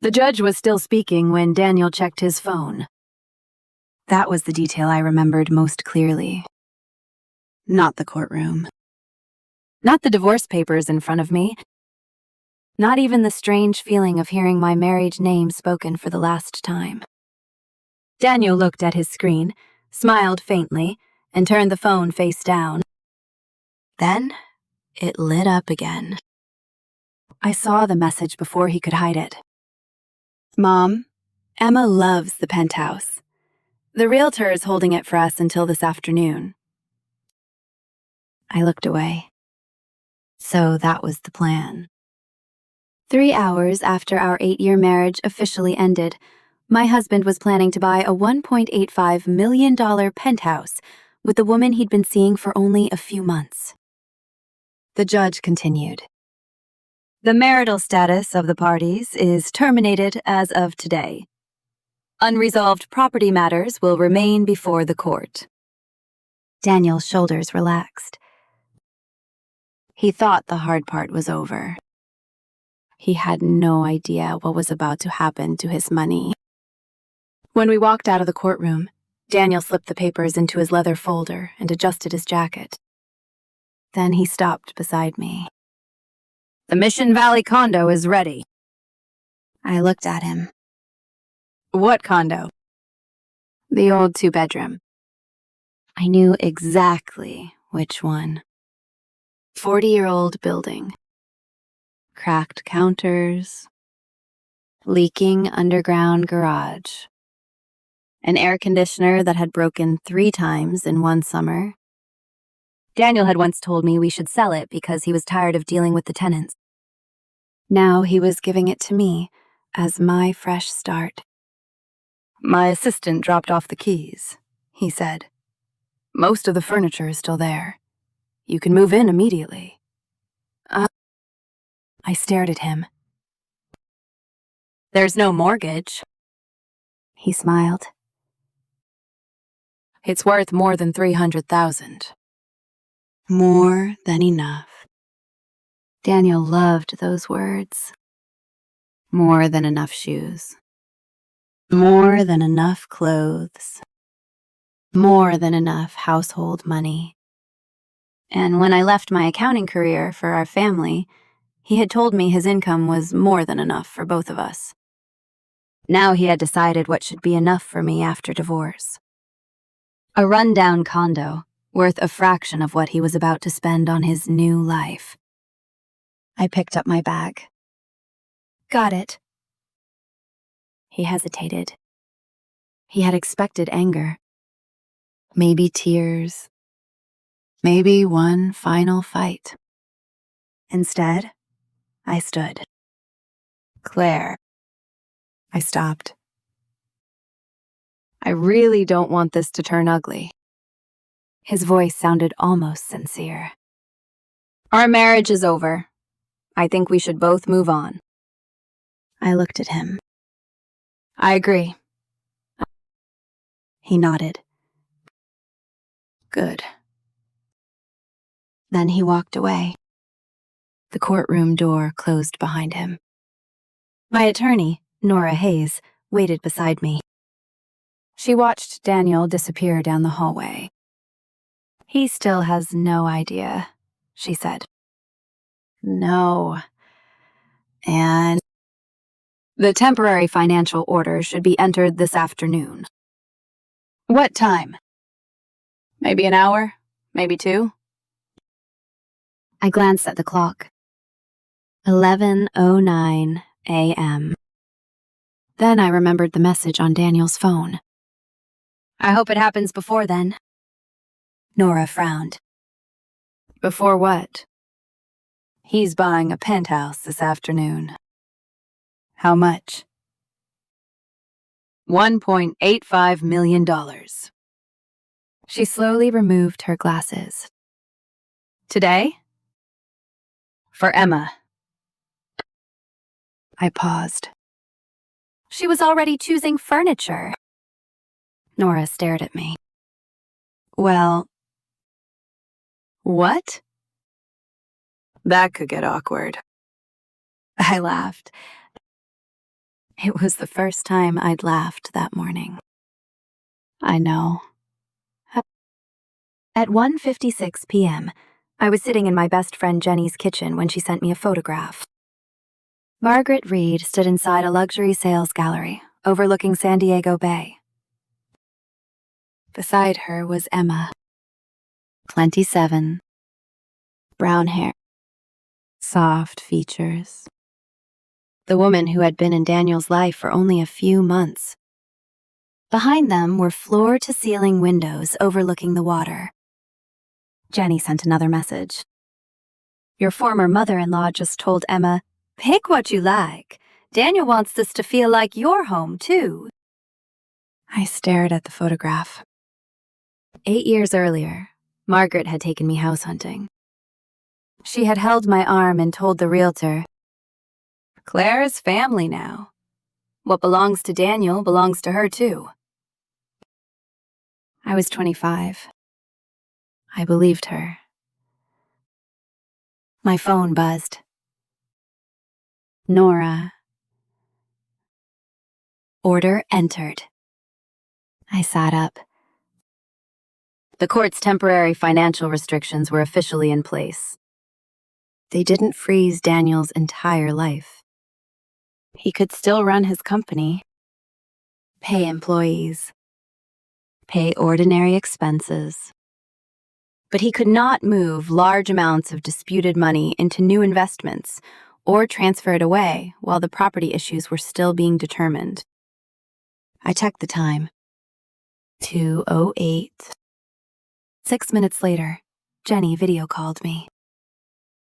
The judge was still speaking when Daniel checked his phone. That was the detail I remembered most clearly. Not the courtroom. Not the divorce papers in front of me. Not even the strange feeling of hearing my married name spoken for the last time. Daniel looked at his screen, smiled faintly, and turned the phone face down. Then, it lit up again. I saw the message before he could hide it. Mom, Emma loves the penthouse. The realtor is holding it for us until this afternoon. I looked away. So that was the plan. 3 hours after our 8-year marriage officially ended, my husband was planning to buy a $1.85 million penthouse with the woman he'd been seeing for only a few months. The judge continued. The marital status of the parties is terminated as of today. Unresolved property matters will remain before the court. Daniel's shoulders relaxed. He thought the hard part was over. He had no idea what was about to happen to his money. When we walked out of the courtroom, Daniel slipped the papers into his leather folder and adjusted his jacket. Then he stopped beside me. The Mission Valley condo is ready. I looked at him. What condo? The old 2-bedroom. I knew exactly which one. 40-year-old building. Cracked counters. Leaking underground garage. An air conditioner that had broken 3 times in one summer. Daniel had once told me we should sell it because he was tired of dealing with the tenants. Now he was giving it to me as my fresh start. My assistant dropped off the keys, he said. Most of the furniture is still there. You can move in immediately. I stared at him. There's no mortgage. He smiled. It's worth more than $300,000. More than enough. Daniel loved those words. More than enough shoes. More than enough clothes. More than enough household money. And when I left my accounting career for our family, he had told me his income was more than enough for both of us. Now he had decided what should be enough for me after divorce. A rundown condo, worth a fraction of what he was about to spend on his new life. I picked up my bag. Got it. He hesitated. He had expected anger. Maybe tears. Maybe one final fight. Instead, I stood. Claire. I stopped. I really don't want this to turn ugly. His voice sounded almost sincere. Our marriage is over. I think we should both move on. I looked at him. I agree. He nodded. Good. Then he walked away. The courtroom door closed behind him. My attorney, Nora Hayes, waited beside me. She watched Daniel disappear down the hallway. He still has no idea, she said. No. And the temporary financial order should be entered this afternoon. What time? Maybe an hour? Maybe 2? I glanced at the clock. 11:09 a.m. Then I remembered the message on Daniel's phone. I hope it happens before then. Nora frowned. Before what? He's buying a penthouse this afternoon. How much? $1.85 million. She slowly removed her glasses. Today? For Emma. I paused. She was already choosing furniture. Nora stared at me. Well, what? That could get awkward. I laughed. It was the first time I'd laughed that morning. I know. At 1:56 p.m., I was sitting in my best friend Jenny's kitchen when she sent me a photograph. Margaret Reed stood inside a luxury sales gallery overlooking San Diego Bay. Beside her was Emma, 27, brown hair, soft features. The woman who had been in Daniel's life for only a few months. Behind them were floor-to-ceiling windows overlooking the water. Jenny sent another message. Your former mother-in-law just told Emma, pick what you like. Daniel wants this to feel like your home, too. I stared at the photograph. 8 years earlier, Margaret had taken me house hunting. She had held my arm and told the realtor, Claire is family now. What belongs to Daniel belongs to her, too. I was 25. I believed her. My phone buzzed. Nora. Order entered. I sat up. The court's temporary financial restrictions were officially in place. They didn't freeze Daniel's entire life. He could still run his company, pay employees, pay ordinary expenses. But he could not move large amounts of disputed money into new investments or transfer it away while the property issues were still being determined. I checked the time. 2:08. 6 minutes later, Jenny video called me.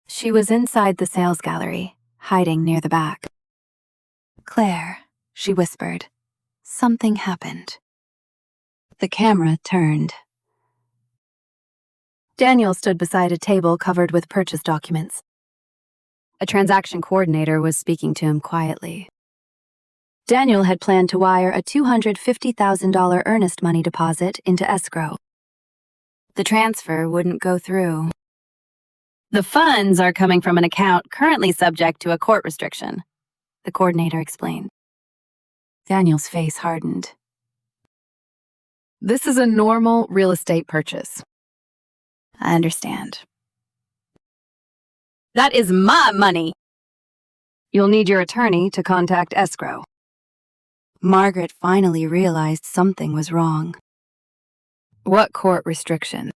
She was inside the sales gallery, hiding near the back. Claire, she whispered. Something happened. The camera turned. Daniel stood beside a table covered with purchase documents. A transaction coordinator was speaking to him quietly. Daniel had planned to wire a $250,000 earnest money deposit into escrow. The transfer wouldn't go through. The funds are coming from an account currently subject to a court restriction, the coordinator explained. Daniel's face hardened. This is a normal real estate purchase. I understand. That is my money! You'll need your attorney to contact escrow. Margaret finally realized something was wrong. What court restriction?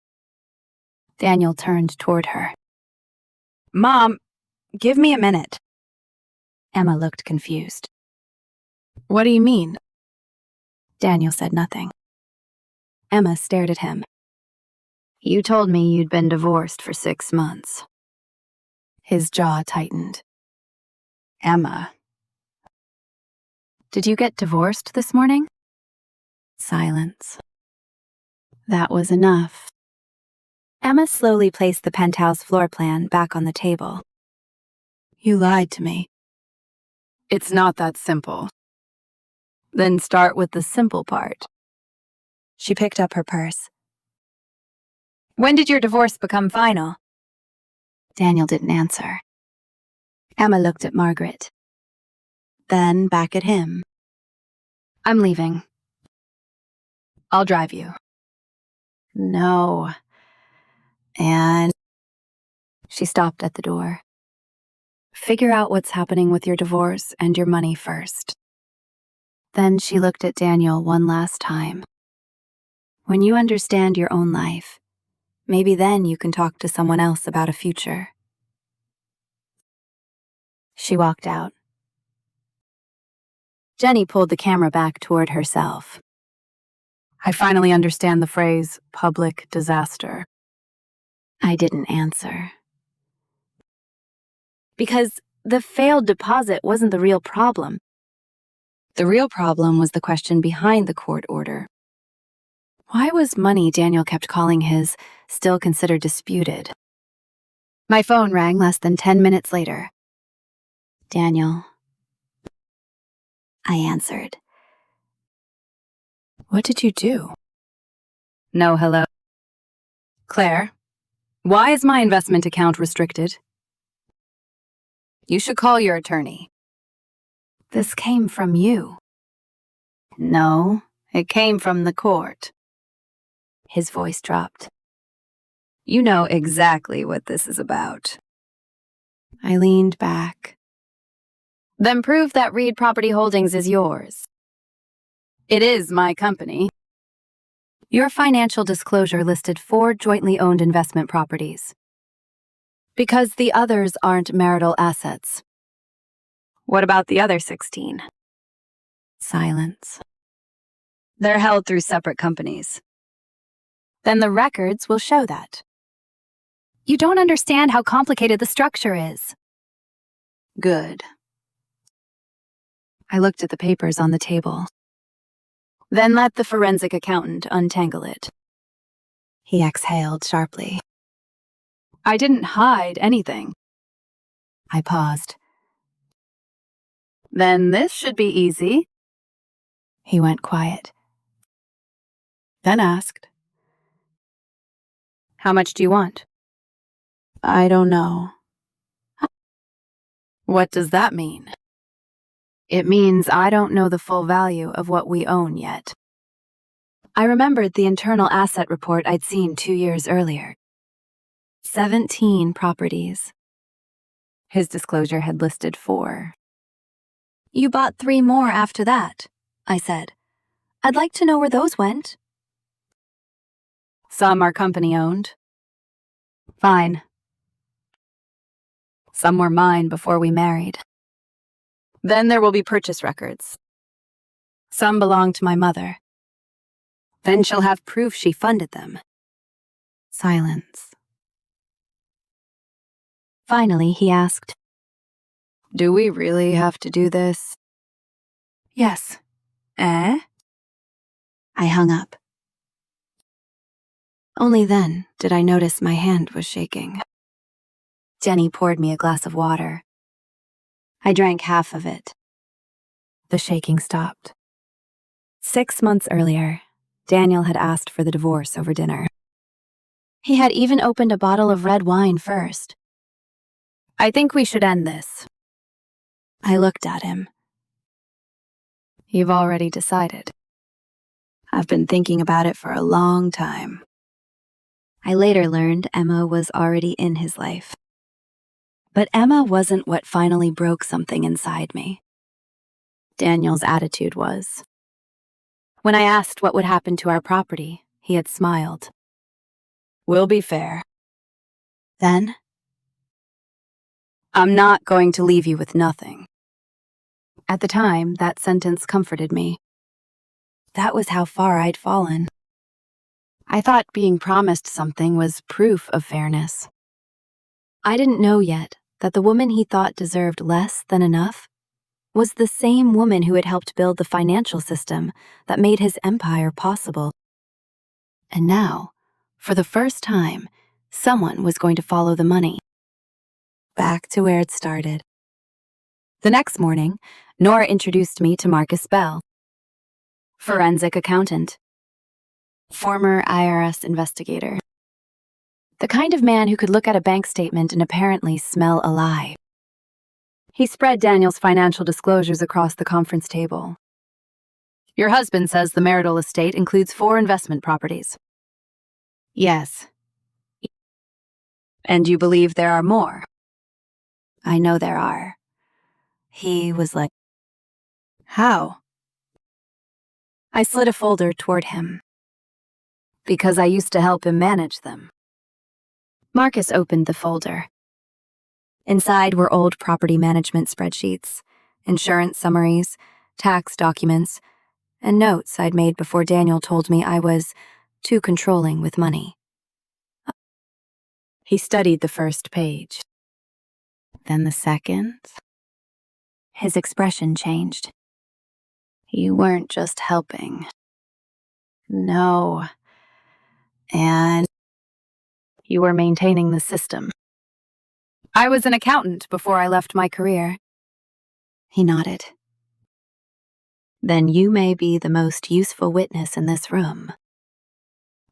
Daniel turned toward her. Mom, give me a minute. Emma looked confused. What do you mean? Daniel said nothing. Emma stared at him. You told me you'd been divorced for 6 months. His jaw tightened. Emma. Did you get divorced this morning? Silence. That was enough. Emma slowly placed the penthouse floor plan back on the table. You lied to me. It's not that simple. Then start with the simple part. She picked up her purse. When did your divorce become final? Daniel didn't answer. Emma looked at Margaret. Then back at him. I'm leaving. I'll drive you. No. And she stopped at the door. Figure out what's happening with your divorce and your money first. Then she looked at Daniel one last time. When you understand your own life, maybe then you can talk to someone else about a future. She walked out. Jenny pulled the camera back toward herself. I finally understand the phrase public disaster. I didn't answer. Because the failed deposit wasn't the real problem. The real problem was the question behind the court order. Why was money Daniel kept calling his still considered disputed? My phone rang less than 10 minutes later. Daniel. I answered. What did you do? No hello. Claire, why is my investment account restricted? You should call your attorney. This came from you. No, it came from the court. His voice dropped. You know exactly what this is about. I leaned back. Then prove that Reed Property Holdings is yours. It is my company. Your financial disclosure listed 4 jointly owned investment properties. Because the others aren't marital assets. What about the other 16? Silence. They're held through separate companies. Then the records will show that. You don't understand how complicated the structure is. Good. I looked at the papers on the table. Then let the forensic accountant untangle it. He exhaled sharply. I didn't hide anything. I paused. Then this should be easy. He went quiet. Then asked, How much do you want? I don't know. What does that mean? It means I don't know the full value of what we own yet. I remembered the internal asset report I'd seen 2 years earlier. 17 properties. His disclosure had listed 4. You bought 3 more after that, I said. I'd like to know where those went. Some are company-owned. Fine. Some were mine before we married. Then there will be purchase records. Some belong to my mother. Then she'll have proof she funded them. Silence. Finally, he asked, Do we really have to do this? Yes. Eh? I hung up. Only then did I notice my hand was shaking. Jenny poured me a glass of water. I drank half of it. The shaking stopped. 6 months earlier, Daniel had asked for the divorce over dinner. He had even opened a bottle of red wine first. I think we should end this. I looked at him. You've already decided. I've been thinking about it for a long time. I later learned Emma was already in his life. But Emma wasn't what finally broke something inside me. Daniel's attitude was. When I asked what would happen to our property, he had smiled. We'll be fair. Then? I'm not going to leave you with nothing. At the time, that sentence comforted me. That was how far I'd fallen. I thought being promised something was proof of fairness. I didn't know yet that the woman he thought deserved less than enough was the same woman who had helped build the financial system that made his empire possible. And now, for the first time, someone was going to follow the money. Back to where it started. The next morning, Nora introduced me to Marcus Bell, forensic accountant, former IRS investigator. The kind of man who could look at a bank statement and apparently smell a lie. He spread Daniel's financial disclosures across the conference table. Your husband says the marital estate includes 4 investment properties. Yes. And you believe there are more? I know there are. He was like, How? I slid a folder toward him. Because I used to help him manage them. Marcus opened the folder. Inside were old property management spreadsheets, insurance summaries, tax documents, and notes I'd made before Daniel told me I was too controlling with money. He studied the first page. Then the second. His expression changed. You weren't just helping. No. And you were maintaining the system. I was an accountant before I left my career. He nodded. Then you may be the most useful witness in this room.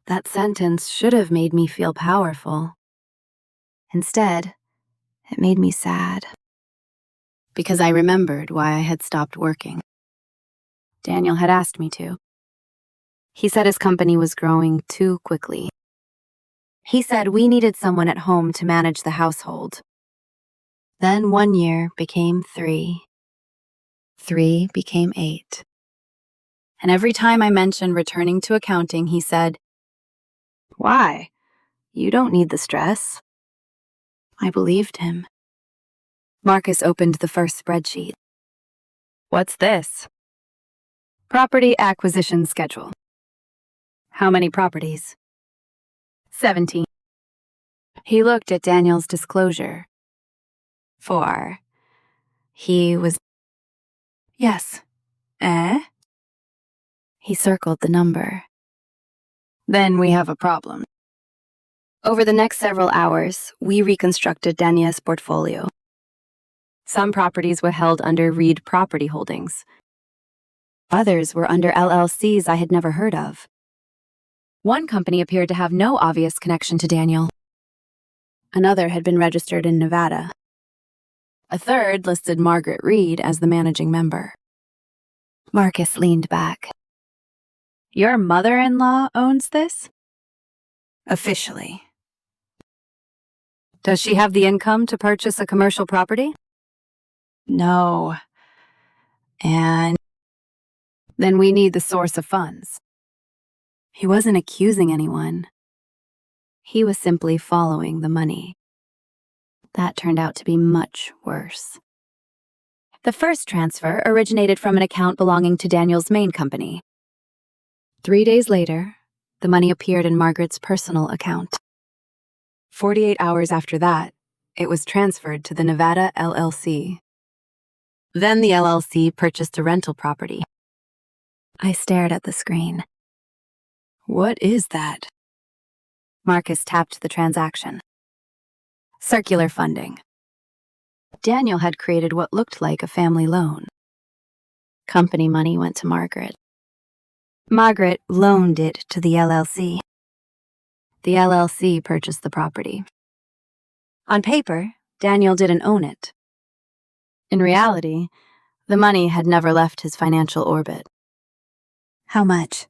That sentence should have made me feel powerful. Instead, it made me sad. because I remembered why I had stopped working. Daniel had asked me to. He said his company was growing too quickly. He said we needed someone at home to manage the household. Then 1 year became 3. 3 became 8. And every time I mentioned returning to accounting, he said, "Why? You don't need the stress." I believed him. Marcus opened the first spreadsheet. "What's this?" "Property acquisition schedule." "How many properties?" 17. He looked at Daniel's disclosure. 4. He was... Yes. Eh? He circled the number. "Then we have a problem." Over the next several hours, we reconstructed Daniel's portfolio. Some properties were held under Reed Property Holdings. Others were under LLCs I had never heard of. One company appeared to have no obvious connection to Daniel. Another had been registered in Nevada. A third listed Margaret Reed as the managing member. Marcus leaned back. "Your mother-in-law owns this?" "Officially." "Does she have the income to purchase a commercial property?" "No. And then we need the source of funds." He wasn't accusing anyone. He was simply following the money. That turned out to be much worse. The first transfer originated from an account belonging to Daniel's main company. 3 days later, the money appeared in Margaret's personal account. 48 hours after that, it was transferred to the Nevada LLC. Then the LLC purchased a rental property. I stared at the screen. "What is that?" Marcus tapped the transaction. Circular funding. Daniel had created what looked like a family loan. Company money went to Margaret. Margaret loaned it to the LLC. The LLC purchased the property. On paper, Daniel didn't own it. In reality, the money had never left his financial orbit. "How much?"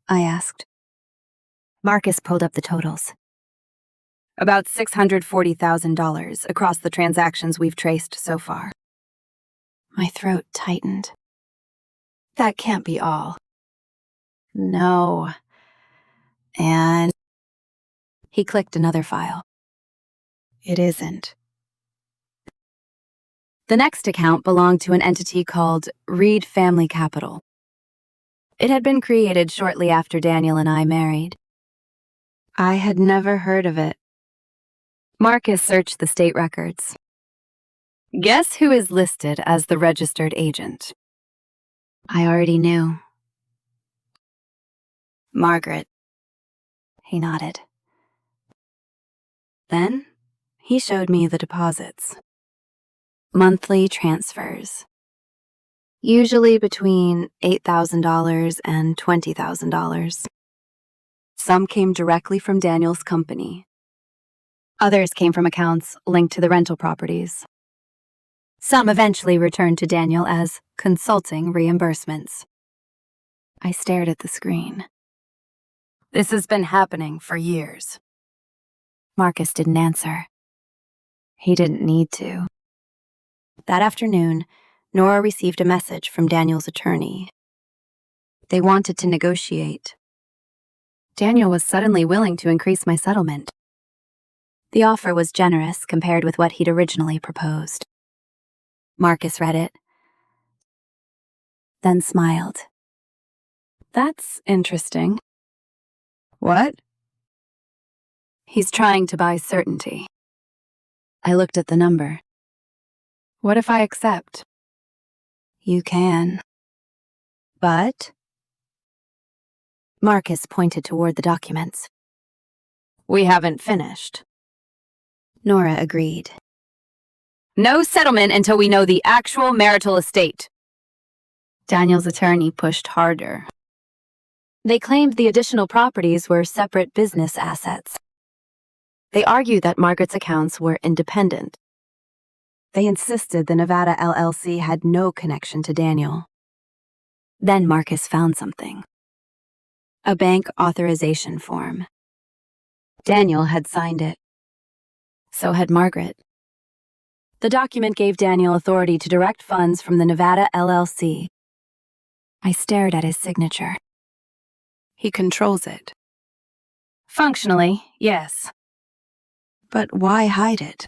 I asked. Marcus pulled up the totals. "About $640,000 across the transactions we've traced so far." My throat tightened. "That can't be all." "No." And he clicked another file. "It isn't." The next account belonged to an entity called Reed Family Capital. It had been created shortly after Daniel and I married. I had never heard of it. Marcus searched the state records. "Guess who is listed as the registered agent?" I already knew. "Margaret." He nodded. Then he showed me the deposits. Monthly transfers. Usually between $8,000 and $20,000. Some came directly from Daniel's company. Others came from accounts linked to the rental properties. Some eventually returned to Daniel as consulting reimbursements. I stared at the screen. "This has been happening for years." Marcus didn't answer. He didn't need to. That afternoon, Nora received a message from Daniel's attorney. They wanted to negotiate. Daniel was suddenly willing to increase my settlement. The offer was generous compared with what he'd originally proposed. Marcus read it, then smiled. "That's interesting." "What?" "He's trying to buy certainty." I looked at the number. "What if I accept?" "You can. But..." Marcus pointed toward the documents. "We haven't finished." Nora agreed. "No settlement until we know the actual marital estate." Daniel's attorney pushed harder. They claimed the additional properties were separate business assets. They argued that Margaret's accounts were independent. They insisted the Nevada LLC had no connection to Daniel. Then Marcus found something. A bank authorization form. Daniel had signed it. So had Margaret. The document gave Daniel authority to direct funds from the Nevada LLC. I stared at his signature. He controls it. Functionally, yes. But why hide it?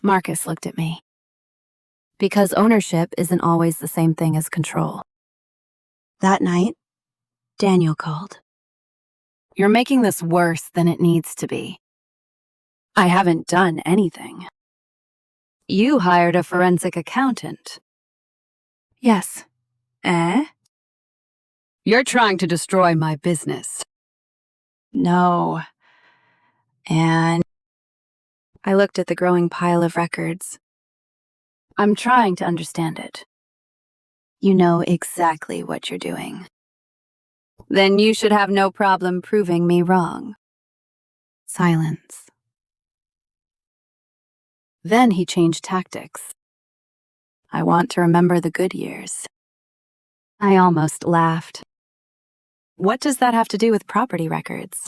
Marcus looked at me. Because ownership isn't always the same thing as control. That night, Daniel called. You're making this worse than it needs to be. I haven't done anything. You hired a forensic accountant. Yes. Eh? You're trying to destroy my business. No. And I looked at the growing pile of records. I'm trying to understand it. You know exactly what you're doing. Then you should have no problem proving me wrong. Silence. Then he changed tactics. I want to remember the good years. I almost laughed. What does that have to do with property records?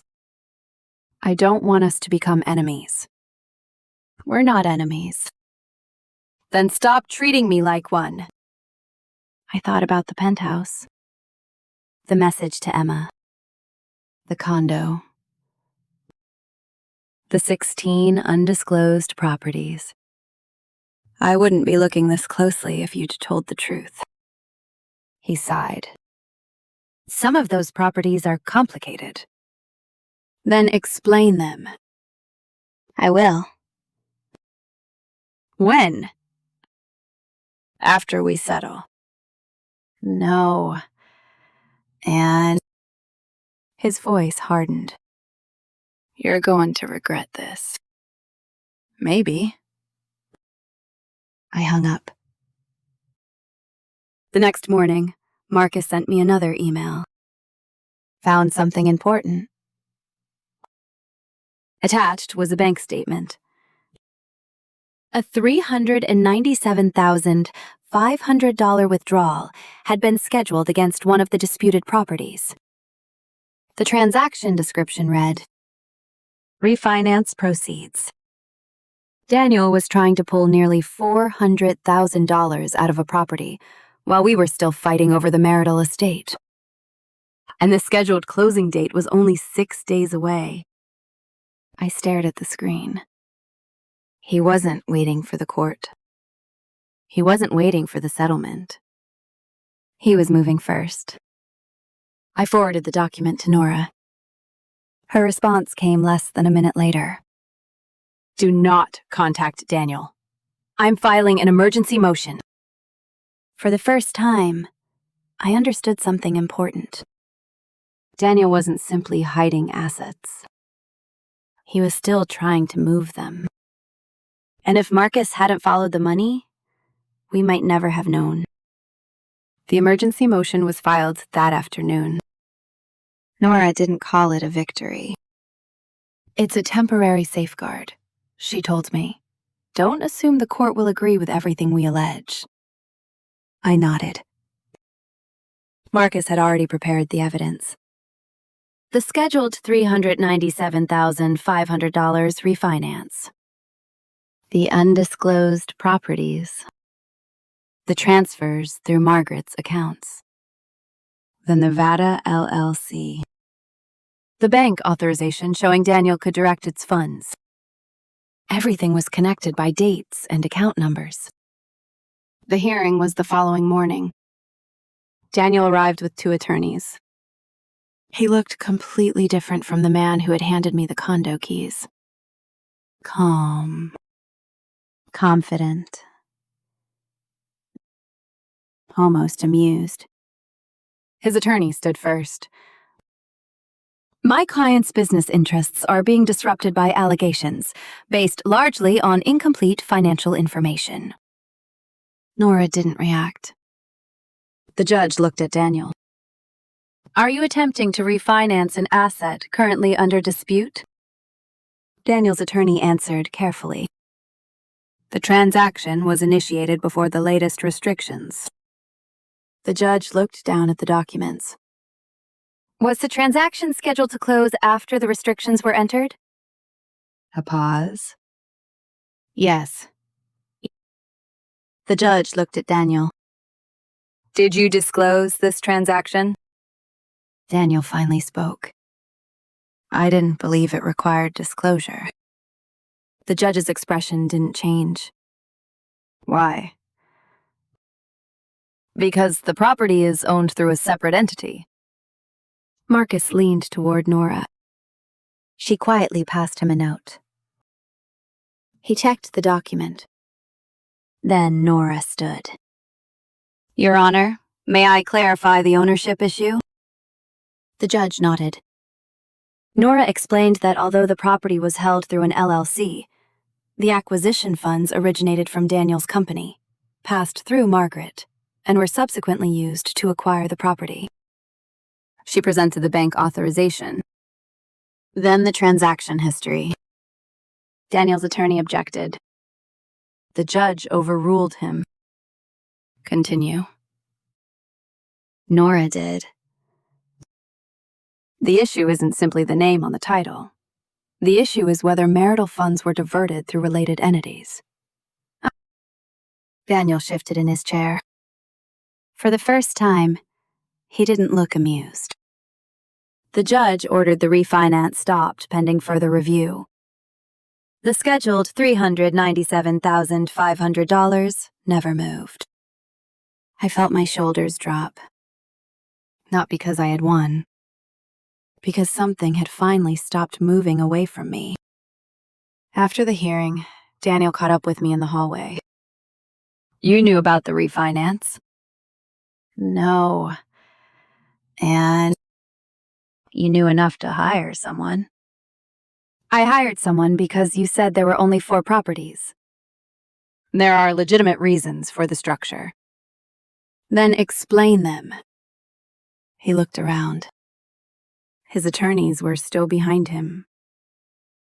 I don't want us to become enemies. We're not enemies. Then stop treating me like one. I thought about the penthouse. The message to Emma. The condo. The 16 undisclosed properties. I wouldn't be looking this closely if you'd told the truth. He sighed. Some of those properties are complicated. Then explain them. I will. When? After we settle. No. And his voice hardened. You're going to regret this. Maybe. I hung up. The next morning, Marcus sent me another email. Found something important. Attached was a bank statement. A $397,500 withdrawal had been scheduled against one of the disputed properties. The transaction description read, refinance proceeds. Daniel was trying to pull nearly $400,000 out of a property while we were still fighting over the marital estate. And the scheduled closing date was only 6 days away. I stared at the screen. He wasn't waiting for the court. He wasn't waiting for the settlement. He was moving first. I forwarded the document to Nora. Her response came less than a minute later. Do not contact Daniel. I'm filing an emergency motion. For the first time, I understood something important. Daniel wasn't simply hiding assets. He was still trying to move them. And if Marcus hadn't followed the money, we might never have known. The emergency motion was filed that afternoon. Nora didn't call it a victory. It's a temporary safeguard, she told me. Don't assume the court will agree with everything we allege. I nodded. Marcus had already prepared the evidence. The scheduled $397,500 refinance. The undisclosed properties. The transfers through Margaret's accounts. The Nevada LLC. The bank authorization showing Daniel could direct its funds. Everything was connected by dates and account numbers. The hearing was the following morning. Daniel arrived with 2 attorneys. He looked completely different from the man who had handed me the condo keys. Calm. Confident. Almost amused. His attorney stood first. My client's business interests are being disrupted by allegations, based largely on incomplete financial information. Nora didn't react. The judge looked at Daniel. Are you attempting to refinance an asset currently under dispute? Daniel's attorney answered carefully. The transaction was initiated before the latest restrictions. The judge looked down at the documents. Was the transaction scheduled to close after the restrictions were entered? A pause. Yes. The judge looked at Daniel. Did you disclose this transaction? Daniel finally spoke. I didn't believe it required disclosure. The judge's expression didn't change. Why? Because the property is owned through a separate entity. Marcus leaned toward Nora. She quietly passed him a note. He checked the document. Then Nora stood. Your Honor, may I clarify the ownership issue? The judge nodded. Nora explained that although the property was held through an LLC, the acquisition funds originated from Daniel's company, passed through Margaret, and were subsequently used to acquire the property. She presented the bank authorization. Then the transaction history. Daniel's attorney objected. The judge overruled him. Continue. Nora did. The issue isn't simply the name on the title. The issue is whether marital funds were diverted through related entities. Daniel shifted in his chair. For the first time, he didn't look amused. The judge ordered the refinance stopped pending further review. The scheduled $397,500 never moved. I felt my shoulders drop. Not because I had won. Because something had finally stopped moving away from me. After the hearing, Daniel caught up with me in the hallway. You knew about the refinance? No. And you knew enough to hire someone. I hired someone because you said there were only 4 properties. There are legitimate reasons for the structure. Then explain them. He looked around. His attorneys were still behind him.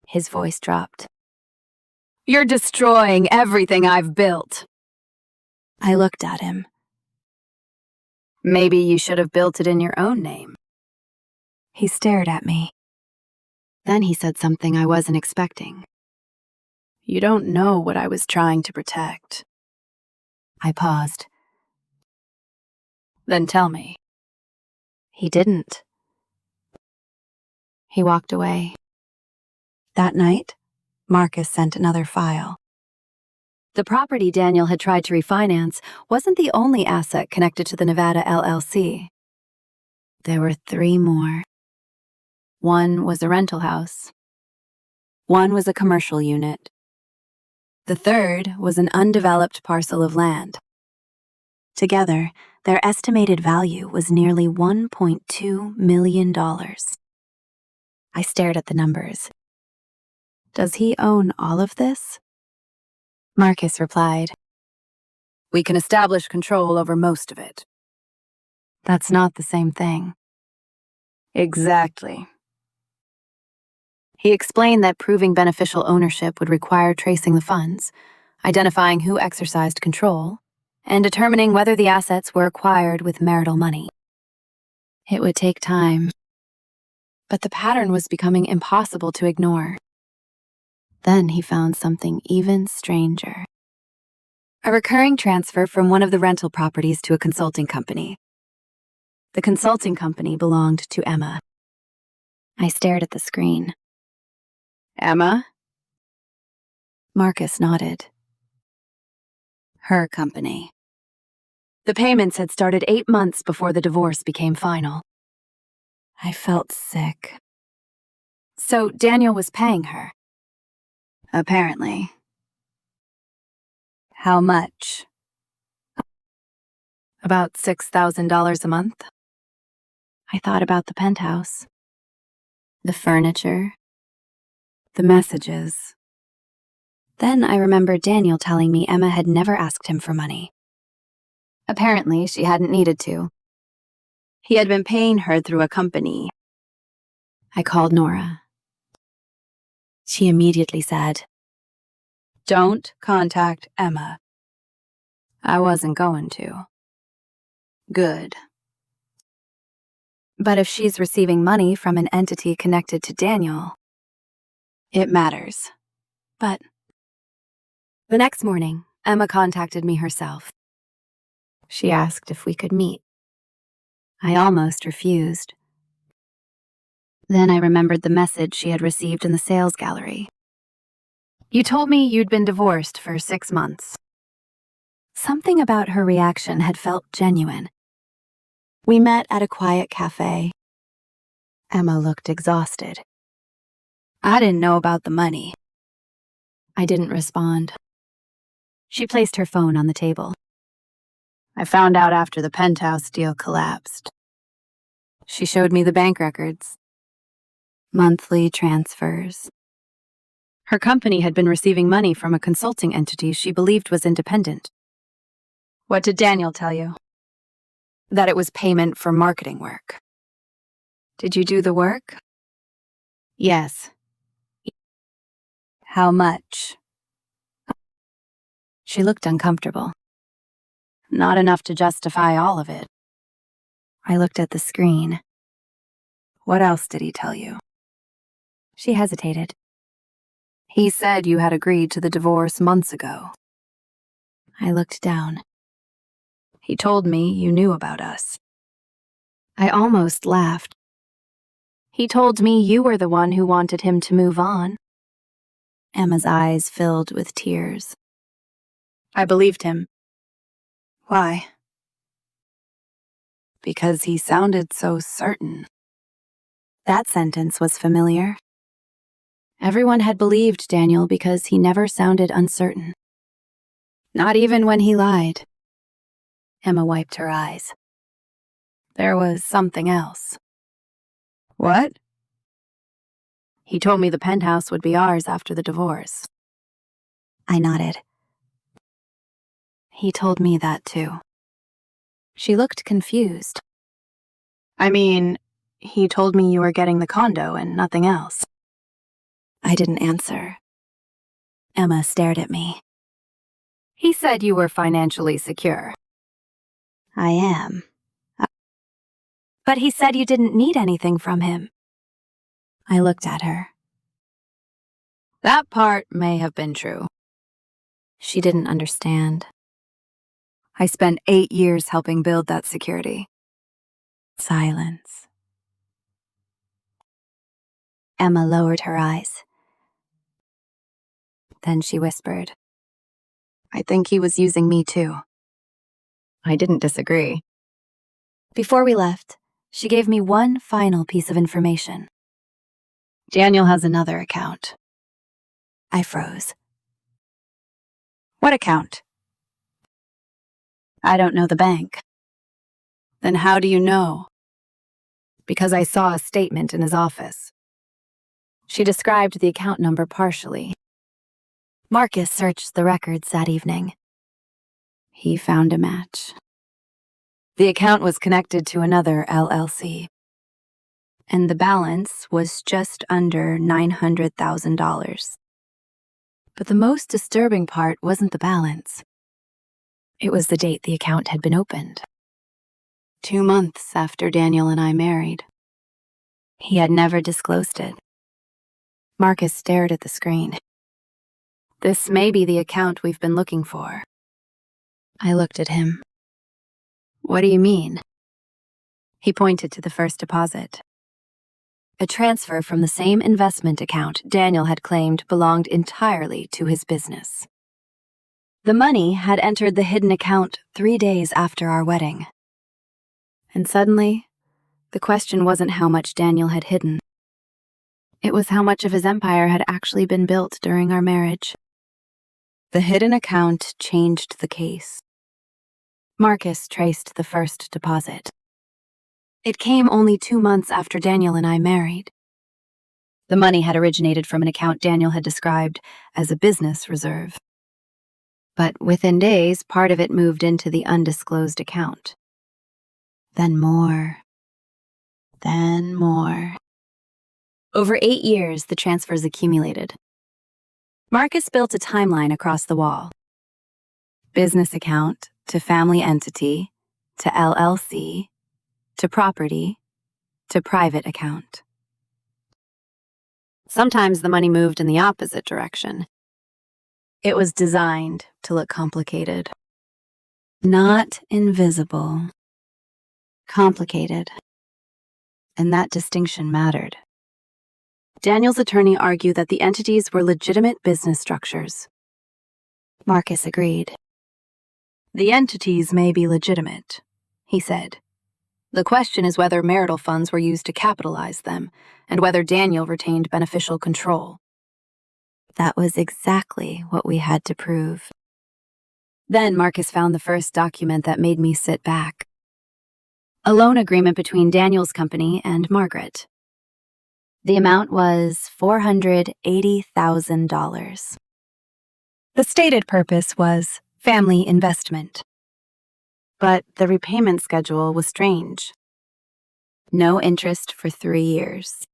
His voice dropped. You're destroying everything I've built. I looked at him. Maybe you should have built it in your own name. He stared at me. Then he said something I wasn't expecting. You don't know what I was trying to protect. I paused. Then tell me. He didn't. He walked away. That night, Marcus sent another file. The property Daniel had tried to refinance wasn't the only asset connected to the Nevada LLC. There were 3 more. One was a rental house. One was a commercial unit. The third was an undeveloped parcel of land. Together, their estimated value was nearly $1.2 million. I stared at the numbers. Does he own all of this? Marcus replied, We can establish control over most of it. That's not the same thing. Exactly. He explained that proving beneficial ownership would require tracing the funds, identifying who exercised control, and determining whether the assets were acquired with marital money. It would take time, but the pattern was becoming impossible to ignore. Then he found something even stranger. A recurring transfer from one of the rental properties to a consulting company. The consulting company belonged to Emma. I stared at the screen. Emma? Marcus nodded. Her company. The payments had started 8 months before the divorce became final. I felt sick. So Daniel was paying her. Apparently. How much? About $6,000 a month. I thought about the penthouse, the furniture, the messages. Then I remembered Daniel telling me Emma had never asked him for money. Apparently, she hadn't needed to. He had been paying her through a company. I called Nora. She immediately said, Don't contact Emma. I wasn't going to. Good. But if she's receiving money from an entity connected to Daniel, It matters. but... The next morning, Emma contacted me herself. She asked if we could meet. I almost refused. Then I remembered the message she had received in the sales gallery. You told me you'd been divorced for 6 months. Something about her reaction had felt genuine. We met at a quiet cafe. Emma looked exhausted. I didn't know about the money. I didn't respond. She placed her phone on the table. I found out after the penthouse deal collapsed. She showed me the bank records. Monthly transfers. Her company had been receiving money from a consulting entity she believed was independent. What did Daniel tell you? That it was payment for marketing work. Did you do the work? Yes. How much? She looked uncomfortable. Not enough to justify all of it. I looked at the screen. What else did he tell you? She hesitated. He said you had agreed to the divorce months ago. I looked down. He told me you knew about us. I almost laughed. He told me you were the one who wanted him to move on. Emma's eyes filled with tears. I believed him. Why? Because he sounded so certain. That sentence was familiar. Everyone had believed Daniel because he never sounded uncertain. Not even when he lied. Emma wiped her eyes. There was something else. What? He told me the penthouse would be ours after the divorce. I nodded. He told me that too. She looked confused. I mean, he told me you were getting the condo and nothing else. I didn't answer. Emma stared at me. He said you were financially secure. I am. But he said you didn't need anything from him. I looked at her. That part may have been true. She didn't understand. I spent 8 years helping build that security. Silence. Emma lowered her eyes. Then she whispered, I think he was using me too. I didn't disagree. Before we left, she gave me one final piece of information. Daniel has another account. I froze. What account? I don't know the bank. Then how do you know? Because I saw a statement in his office. She described the account number partially. Marcus searched the records that evening. He found a match. The account was connected to another LLC. And the balance was just under $900,000. But the most disturbing part wasn't the balance. It was the date the account had been opened. 2 months after Daniel and I married. He had never disclosed it. Marcus stared at the screen. This may be the account we've been looking for. I looked at him. What do you mean? He pointed to the first deposit. A transfer from the same investment account Daniel had claimed belonged entirely to his business. The money had entered the hidden account 3 days after our wedding. And suddenly, the question wasn't how much Daniel had hidden. It was how much of his empire had actually been built during our marriage. The hidden account changed the case. Marcus traced the first deposit. It came only 2 months after Daniel and I married. The money had originated from an account Daniel had described as a business reserve. But within days, part of it moved into the undisclosed account. Then more. Then more. Over 8 years, the transfers accumulated. Marcus built a timeline across the wall. Business account to family entity to LLC to property to private account. Sometimes the money moved in the opposite direction. It was designed to look complicated. Not invisible. Complicated. And that distinction mattered. Daniel's attorney argued that the entities were legitimate business structures. Marcus agreed. The entities may be legitimate, he said. The question is whether marital funds were used to capitalize them, and whether Daniel retained beneficial control. That was exactly what we had to prove. Then Marcus found the first document that made me sit back. A loan agreement between Daniel's company and Margaret. The amount was $480,000. The stated purpose was family investment. But the repayment schedule was strange. No interest for 3 years.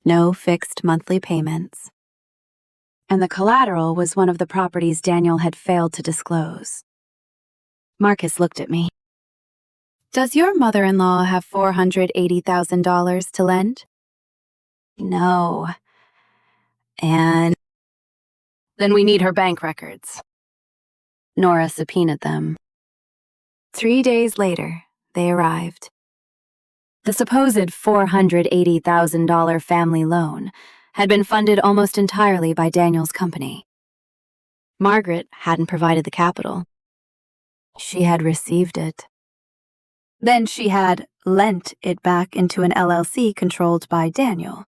No fixed monthly payments. And the collateral was one of the properties Daniel had failed to disclose. Marcus looked at me. Does your mother-in-law have $480,000 to lend? No. And then we need her bank records. Nora subpoenaed them. 3 days later, they arrived. The supposed $480,000 family loan had been funded almost entirely by Daniel's company. Margaret hadn't provided the capital. She had received it. Then she had lent it back into an LLC controlled by Daniel.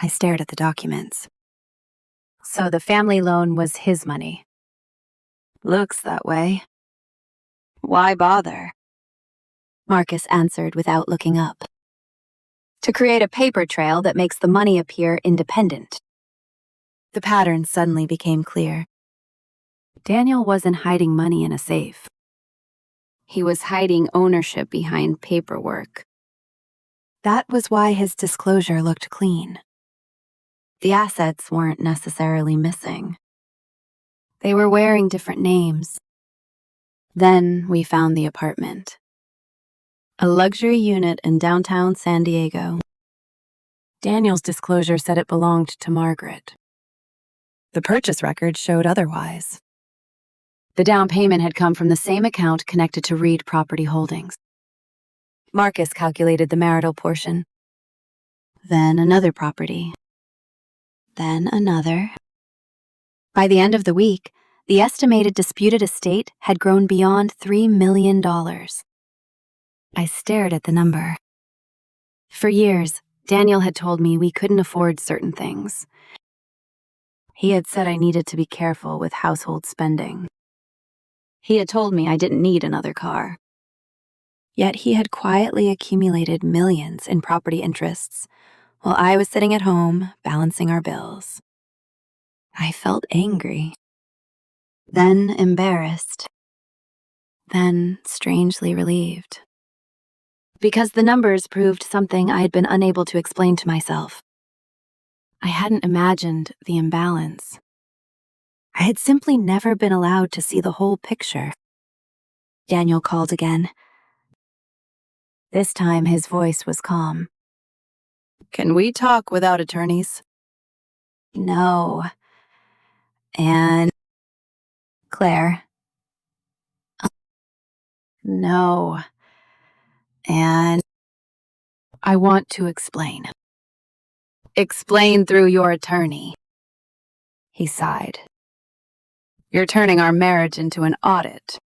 I stared at the documents. So the family loan was his money. Looks that way. Why bother? Marcus answered without looking up. To create a paper trail that makes the money appear independent. The pattern suddenly became clear. Daniel wasn't hiding money in a safe. He was hiding ownership behind paperwork. That was why his disclosure looked clean. The assets weren't necessarily missing. They were wearing different names. Then we found the apartment. A luxury unit in downtown San Diego. Daniel's disclosure said it belonged to Margaret. The purchase record showed otherwise. The down payment had come from the same account connected to Reed Property Holdings. Marcus calculated the marital portion. Then another property. Then another. By the end of the week, the estimated disputed estate had grown beyond $3 million. I stared at the number. For years, Daniel had told me we couldn't afford certain things. He had said I needed to be careful with household spending. He had told me I didn't need another car. Yet he had quietly accumulated millions in property interests, while I was sitting at home balancing our bills. I felt angry. Then embarrassed. Then strangely relieved. Because the numbers proved something I had been unable to explain to myself. I hadn't imagined the imbalance. I had simply never been allowed to see the whole picture. Daniel called again. This time his voice was calm. Can we talk without attorneys? No. And Claire. No. And I want to explain. Explain through your attorney. He sighed. You're turning our marriage into an audit.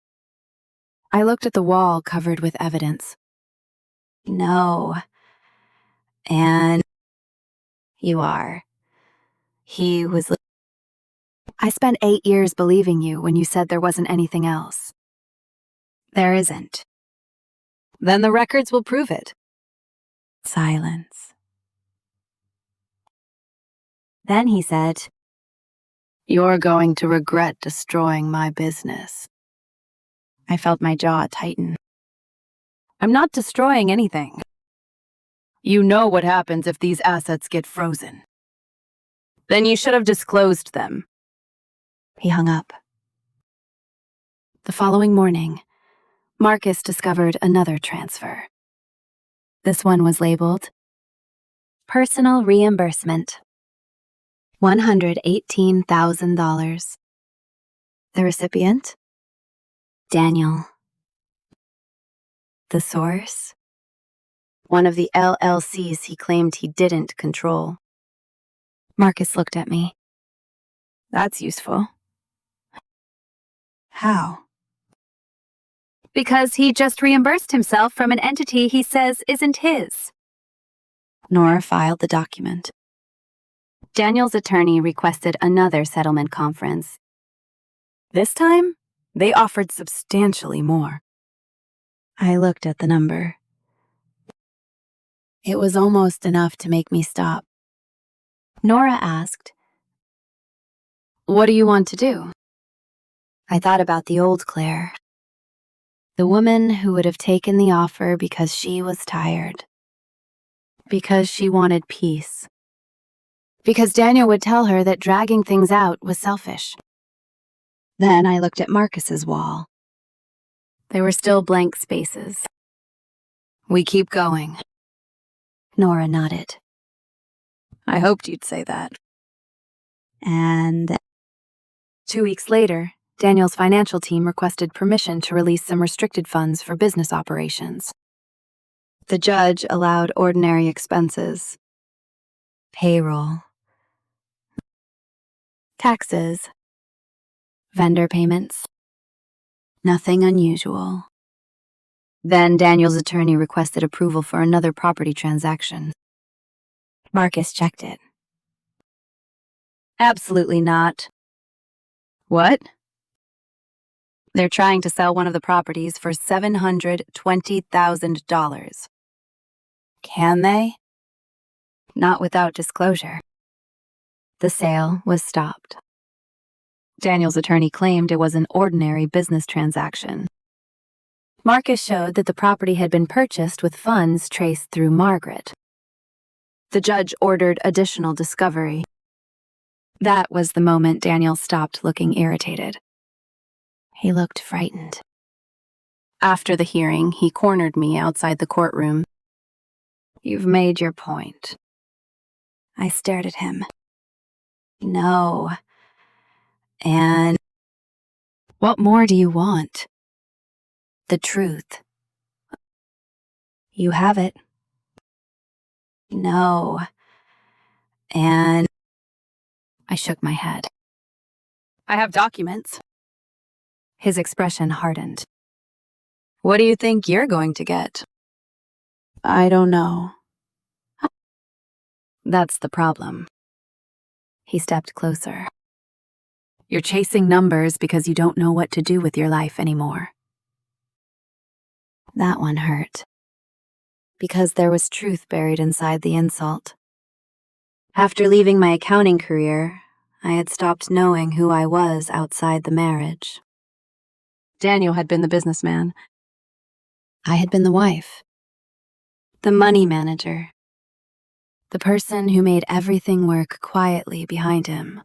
I looked at the wall covered with evidence. No. And you are. He was. I spent 8 years believing you when you said there wasn't anything else. There isn't. Then the records will prove it. Silence. Then he said, You're going to regret destroying my business. I felt my jaw tighten. I'm not destroying anything. You know what happens if these assets get frozen. Then you should have disclosed them. He hung up. The following morning, Marcus discovered another transfer. This one was labeled Personal Reimbursement, $118,000. The recipient? Daniel. The source? One of the LLCs he claimed he didn't control. Marcus looked at me. That's useful. How? Because he just reimbursed himself from an entity he says isn't his. Nora filed the document. Daniel's attorney requested another settlement conference. This time, they offered substantially more. I looked at the number. It was almost enough to make me stop. Nora asked, "What do you want to do?" I thought about the old Claire. The woman who would have taken the offer because she was tired. Because she wanted peace. Because Daniel would tell her that dragging things out was selfish. Then I looked at Marcus's wall. There were still blank spaces. We keep going. Nora nodded. I hoped you'd say that. And 2 weeks later, Daniel's financial team requested permission to release some restricted funds for business operations. The judge allowed ordinary expenses. Payroll. Taxes. Vendor payments. Nothing unusual. Then Daniel's attorney requested approval for another property transaction. Marcus checked it. Absolutely not. What? They're trying to sell one of the properties for $720,000. Can they? Not without disclosure. The sale was stopped. Daniel's attorney claimed it was an ordinary business transaction. Marcus showed that the property had been purchased with funds traced through Margaret. The judge ordered additional discovery. That was the moment Daniel stopped looking irritated. He looked frightened. After the hearing, he cornered me outside the courtroom. You've made your point. I stared at him. No. And what more do you want? The truth. You have it. No. And I shook my head. I have documents. His expression hardened. What do you think you're going to get? I don't know. That's the problem. He stepped closer. You're chasing numbers because you don't know what to do with your life anymore. That one hurt. Because there was truth buried inside the insult. After leaving my accounting career, I had stopped knowing who I was outside the marriage. Daniel had been the businessman. I had been the wife. The money manager. The person who made everything work quietly behind him.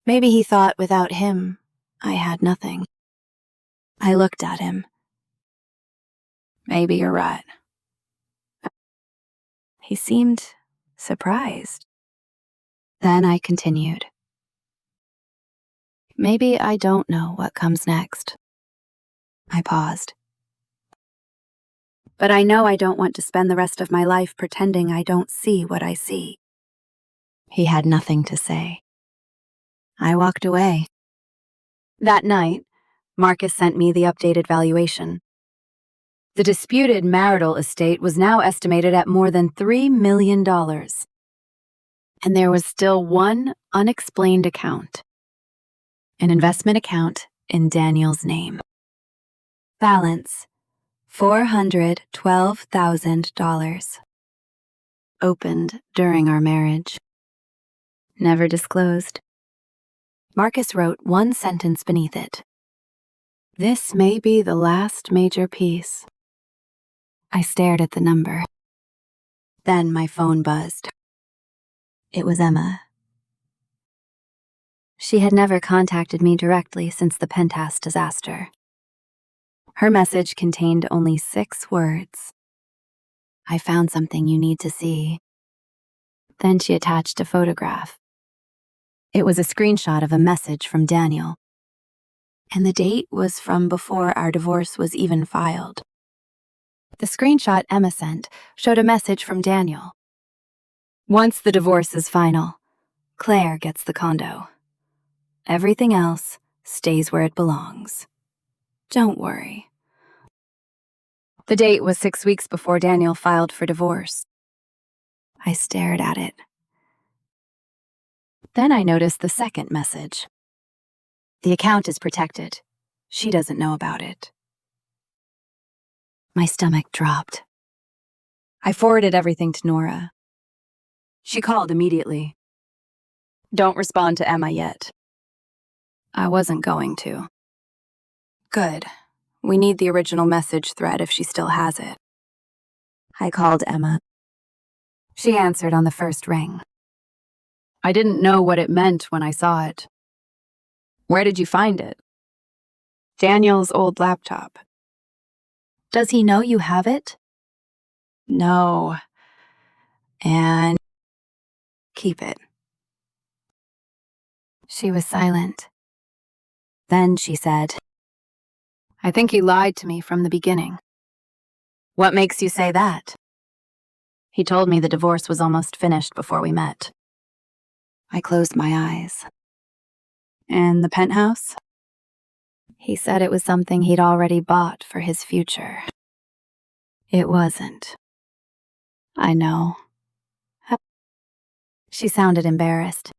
Maybe he thought without him, I had nothing. I looked at him. Maybe you're right. He seemed surprised. Then I continued. Maybe I don't know what comes next. I paused. But I know I don't want to spend the rest of my life pretending I don't see what I see. He had nothing to say. I walked away. That night, Marcus sent me the updated valuation. The disputed marital estate was now estimated at more than $3 million. And there was still one unexplained account. An investment account in Daniel's name. Balance, $412,000. Opened during our marriage. Never disclosed. Marcus wrote one sentence beneath it. This may be the last major piece. I stared at the number. Then my phone buzzed. It was Emma. She had never contacted me directly since the penthouse disaster. Her message contained only 6 words. I found something you need to see. Then she attached a photograph. It was a screenshot of a message from Daniel. And the date was from before our divorce was even filed. The screenshot Emma sent showed a message from Daniel. Once the divorce is final, Claire gets the condo. Everything else stays where it belongs. Don't worry. The date was 6 weeks before Daniel filed for divorce. I stared at it. Then I noticed the second message. The account is protected. She doesn't know about it. My stomach dropped. I forwarded everything to Nora. She called immediately. Don't respond to Emma yet. I wasn't going to. Good. We need the original message thread if she still has it. I called Emma. She answered on the first ring. I didn't know what it meant when I saw it. Where did you find it? Daniel's old laptop. Does he know you have it? No. And keep it. She was silent. Then she said, I think he lied to me from the beginning. What makes you say that? He told me the divorce was almost finished before we met. I closed my eyes. And the penthouse? He said it was something he'd already bought for his future. It wasn't. I know. She sounded embarrassed.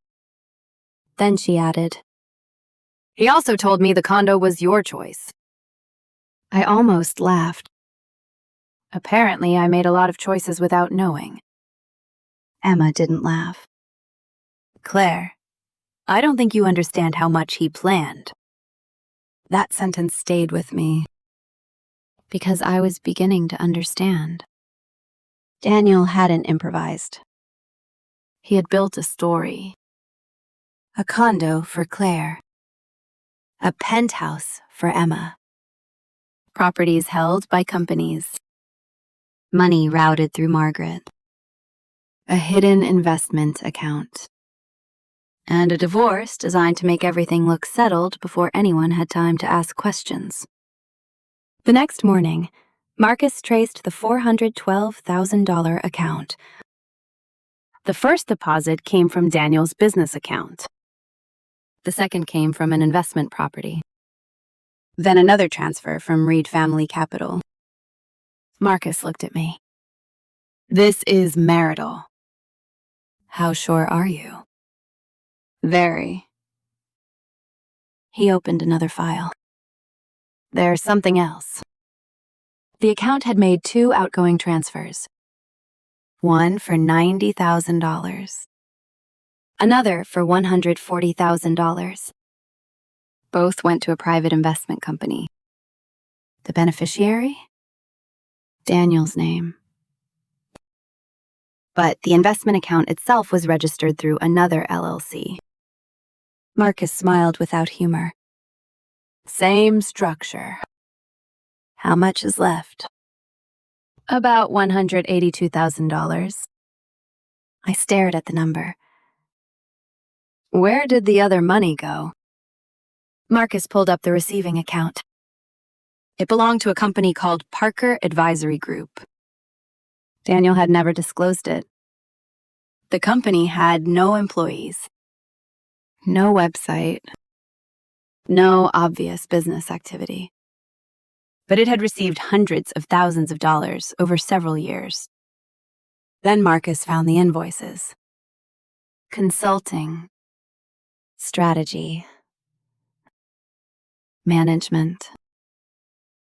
Then she added, He also told me the condo was your choice. I almost laughed. Apparently, I made a lot of choices without knowing. Emma didn't laugh. Claire, I don't think you understand how much he planned. That sentence stayed with me, because I was beginning to understand. Daniel hadn't improvised. He had built a story. A condo for Claire. A penthouse for Emma. Properties held by companies. Money routed through Margaret. A hidden investment account. And a divorce designed to make everything look settled before anyone had time to ask questions. The next morning, Marcus traced the $412,000 account. The first deposit came from Daniel's business account. The second came from an investment property. Then another transfer from Reed Family Capital. Marcus looked at me. This is marital. How sure are you? Very. He opened another file. There's something else. The account had made 2 outgoing transfers. One for $90,000. Another for $140,000. Both went to a private investment company. The beneficiary? Daniel's name. But the investment account itself was registered through another LLC. Marcus smiled without humor. Same structure. How much is left? About $182,000. I stared at the number. Where did the other money go? Marcus pulled up the receiving account. It belonged to a company called Parker Advisory Group. Daniel had never disclosed it. The company had no employees, no website, no obvious business activity. But it had received hundreds of thousands of dollars over several years. Then Marcus found the invoices. Consulting, strategy, management.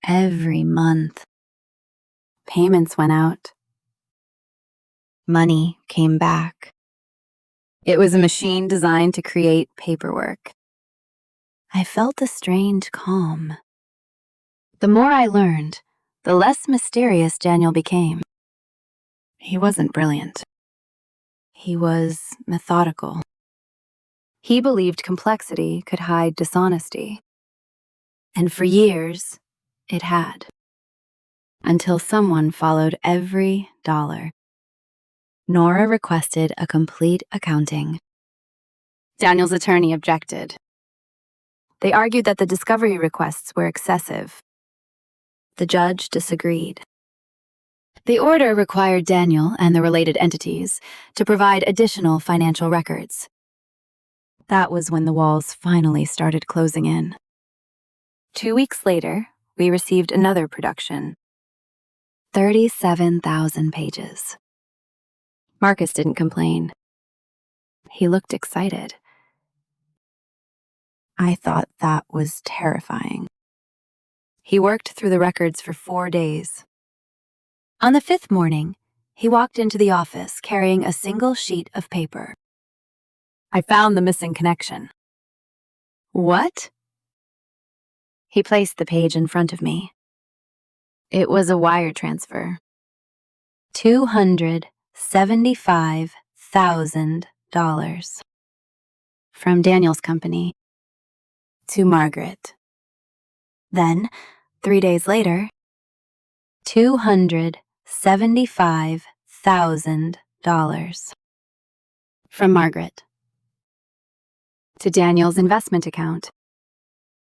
Every month, payments went out. Money came back. It was a machine designed to create paperwork. I felt a strange calm. The more I learned, the less mysterious Daniel became. He wasn't brilliant. He was methodical. He believed complexity could hide dishonesty. And for years, it had. Until someone followed every dollar. Nora requested a complete accounting. Daniel's attorney objected. They argued that the discovery requests were excessive. The judge disagreed. The order required Daniel and the related entities to provide additional financial records. That was when the walls finally started closing in. 2 weeks later, we received another production. 37,000 pages. Marcus didn't complain. He looked excited. I thought that was terrifying. He worked through the records for 4 days. On the 5th morning, he walked into the office carrying a single sheet of paper. I found the missing connection. What? He placed the page in front of me. It was a wire transfer. $275,000 from Daniel's company to Margaret. Then, 3 days later, $275,000 from Margaret to Daniel's investment account.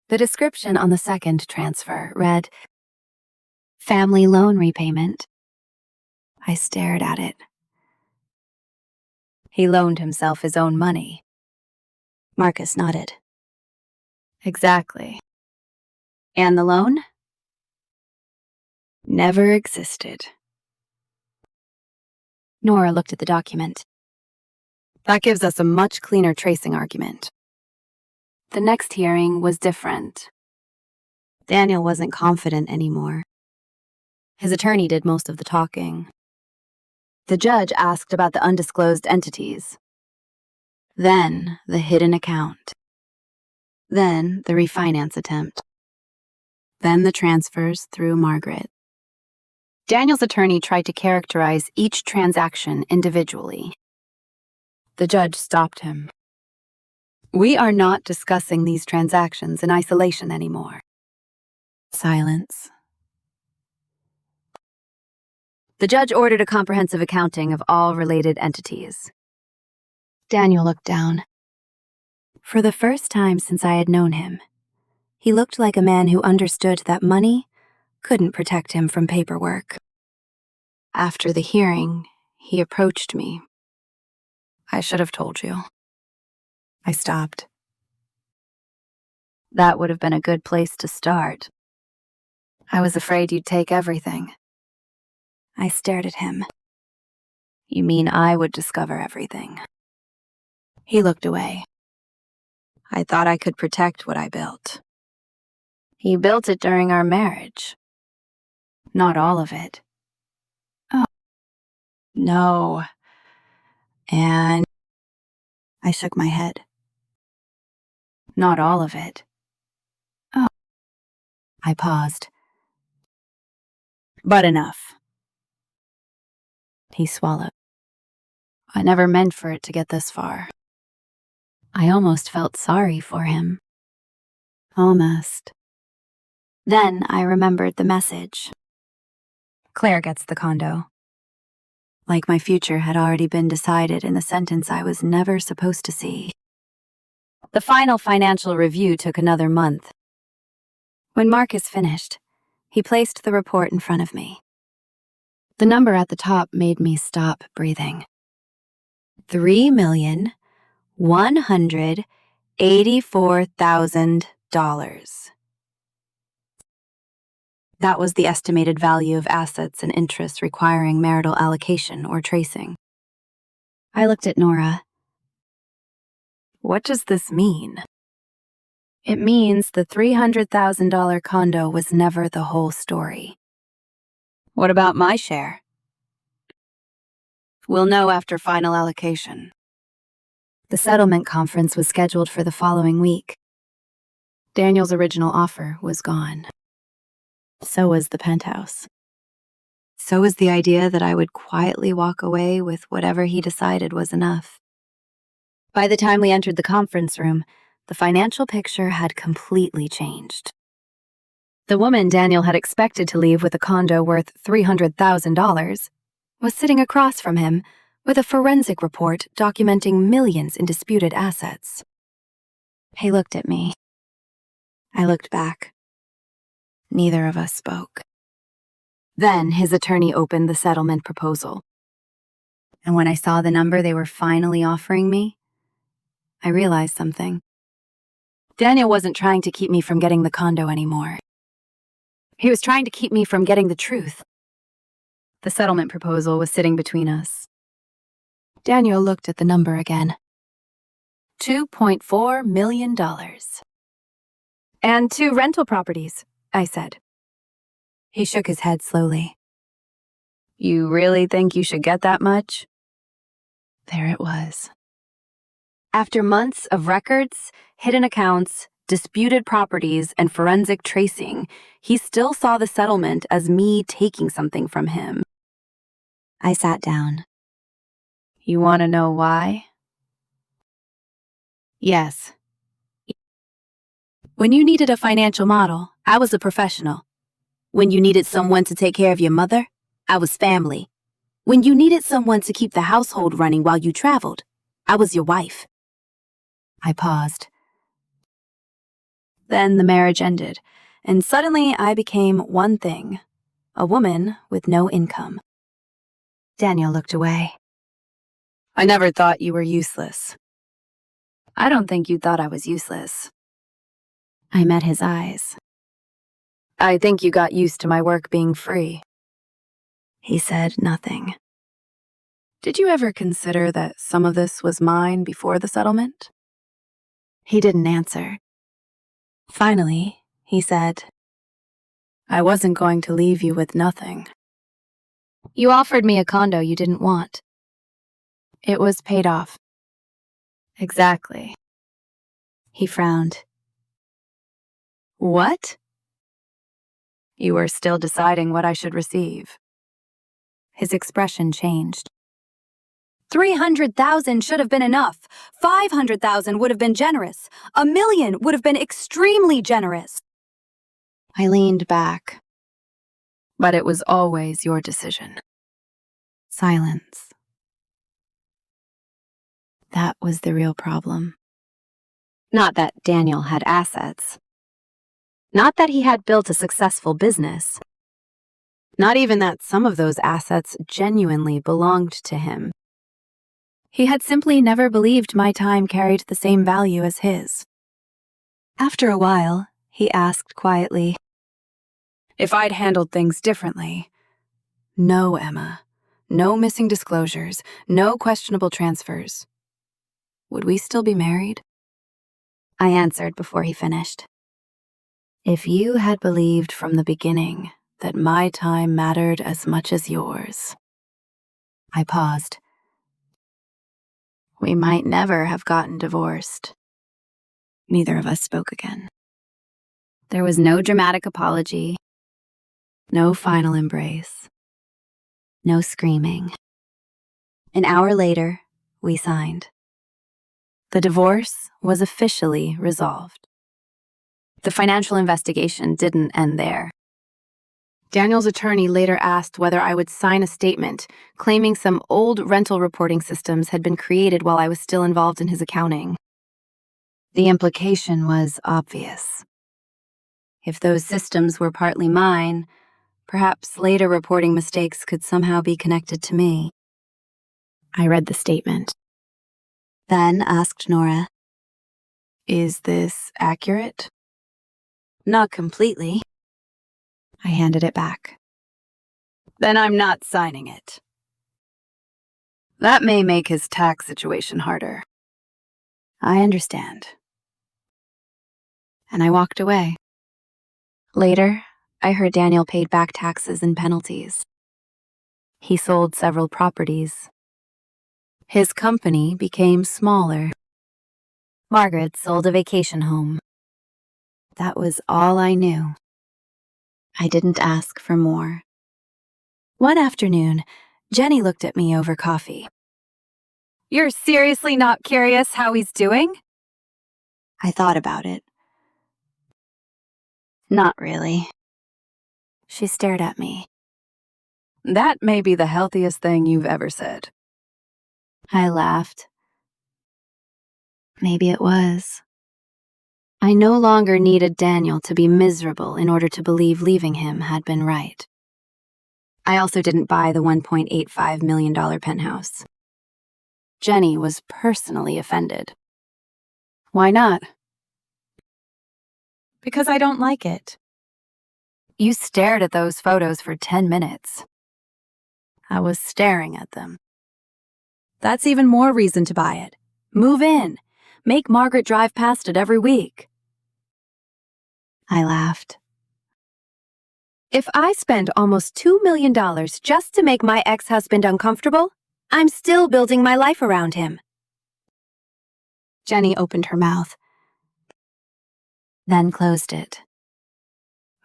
The description on the second transfer read, "Family loan repayment." I stared at it. He loaned himself his own money. Marcus nodded. Exactly. And the loan? Never existed. Nora looked at the document. That gives us a much cleaner tracing argument. The next hearing was different. Daniel wasn't confident anymore. His attorney did most of the talking. The judge asked about the undisclosed entities. Then the hidden account. Then the refinance attempt. Then the transfers through Margaret. Daniel's attorney tried to characterize each transaction individually. The judge stopped him. We are not discussing these transactions in isolation anymore. Silence. The judge ordered a comprehensive accounting of all related entities. Daniel looked down. For the first time since I had known him, he looked like a man who understood that money couldn't protect him from paperwork. After the hearing, he approached me. I should have told you. I stopped. That would have been a good place to start. I was afraid you'd take everything. I stared at him. You mean I would discover everything? He looked away. I thought I could protect what I built. He built it during our marriage. Not all of it. Oh. No. And I shook my head. Not all of it. Oh. I paused. But enough. He swallowed. I never meant for it to get this far. I almost felt sorry for him. Almost. Then I remembered the message. Claire gets the condo. Like my future had already been decided in the sentence I was never supposed to see. The final financial review took another month. When Marcus finished, he placed the report in front of me. The number at the top made me stop breathing. $3,184,000. That was the estimated value of assets and interests requiring marital allocation or tracing. I looked at Nora. What does this mean? It means the $300,000 condo was never the whole story. What about my share? We'll know after final allocation. The settlement conference was scheduled for the following week. Daniel's original offer was gone. So was the penthouse. So was the idea that I would quietly walk away with whatever he decided was enough. By the time we entered the conference room, the financial picture had completely changed. The woman Daniel had expected to leave with a condo worth $300,000 was sitting across from him with a forensic report documenting millions in disputed assets. He looked at me. I looked back. Neither of us spoke. Then his attorney opened the settlement proposal. And when I saw the number they were finally offering me, I realized something. Daniel wasn't trying to keep me from getting the condo anymore. He was trying to keep me from getting the truth. The settlement proposal was sitting between us. Daniel looked at the number again. $2.4 million. And 2 rental properties, I said. He shook his head slowly. You really think you should get that much? There it was. After months of records, hidden accounts, disputed properties, and forensic tracing, he still saw the settlement as me taking something from him. I sat down. You want to know why? Yes. When you needed a financial model, I was a professional. When you needed someone to take care of your mother, I was family. When you needed someone to keep the household running while you traveled, I was your wife. I paused. Then the marriage ended, and suddenly I became one thing, a woman with no income. Daniel looked away. I never thought you were useless. I don't think you thought I was useless. I met his eyes. I think you got used to my work being free. He said nothing. Did you ever consider that some of this was mine before the settlement? He didn't answer. Finally, he said, I wasn't going to leave you with nothing. You offered me a condo you didn't want. It was paid off. Exactly. He frowned. What? You were still deciding what I should receive. His expression changed. 300,000 should have been enough. 500,000 would have been generous. 1 million would have been extremely generous. I leaned back. But it was always your decision. Silence. That was the real problem. Not that Daniel had assets. Not that he had built a successful business. Not even that some of those assets genuinely belonged to him. He had simply never believed my time carried the same value as his. After a while, he asked quietly, if I'd handled things differently. No, Emma. No missing disclosures. No questionable transfers. Would we still be married? I answered before he finished. If you had believed from the beginning that my time mattered as much as yours. I paused. We might never have gotten divorced. Neither of us spoke again. There was no dramatic apology, no final embrace, no screaming. An hour later, we signed. The divorce was officially resolved. The financial investigation didn't end there. Daniel's attorney later asked whether I would sign a statement claiming some old rental reporting systems had been created while I was still involved in his accounting. The implication was obvious. If those systems were partly mine, perhaps later reporting mistakes could somehow be connected to me. I read the statement. Then asked Nora, is this accurate? Not completely. I handed it back. Then I'm not signing it. That may make his tax situation harder. I understand. And I walked away. Later, I heard Daniel paid back taxes and penalties. He sold several properties. His company became smaller. Margaret sold a vacation home. That was all I knew. I didn't ask for more. One afternoon, Jenny looked at me over coffee. You're seriously not curious how he's doing? I thought about it. Not really. She stared at me. That may be the healthiest thing you've ever said. I laughed. Maybe it was. I no longer needed Daniel to be miserable in order to believe leaving him had been right. I also didn't buy the $1.85 million penthouse. Jenny was personally offended. Why not? Because I don't like it. You stared at those photos for 10 minutes. I was staring at them. That's even more reason to buy it. Move in. Make Margaret drive past it every week. I laughed. If I spend almost $2 million just to make my ex-husband uncomfortable, I'm still building my life around him. Jenny opened her mouth, then closed it.